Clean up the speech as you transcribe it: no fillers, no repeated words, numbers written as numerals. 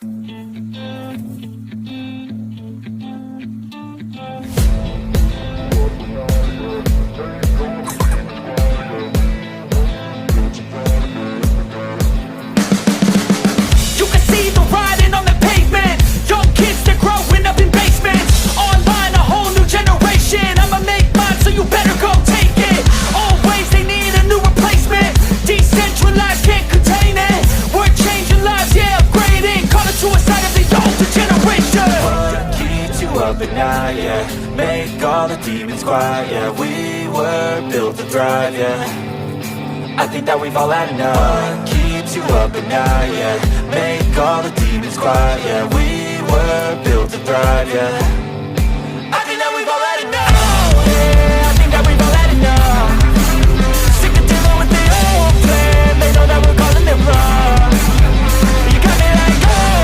You can see the writing on the pavement. Young kids, they're growing up in basements. Online, a whole new generation. I'ma make mine, so you better go take it. Always, they need a new replacement. Decentralized, can't contain it. We're changing lives, yeah, upgrading. Call it suicide of the older generation. What keeps you up at night, yeah? Make all the demons quiet, yeah. We were built to thrive, yeah. I think that we've all had enough. What keeps you up at night, yeah? Make all the demons quiet, yeah. We were built to thrive, yeah.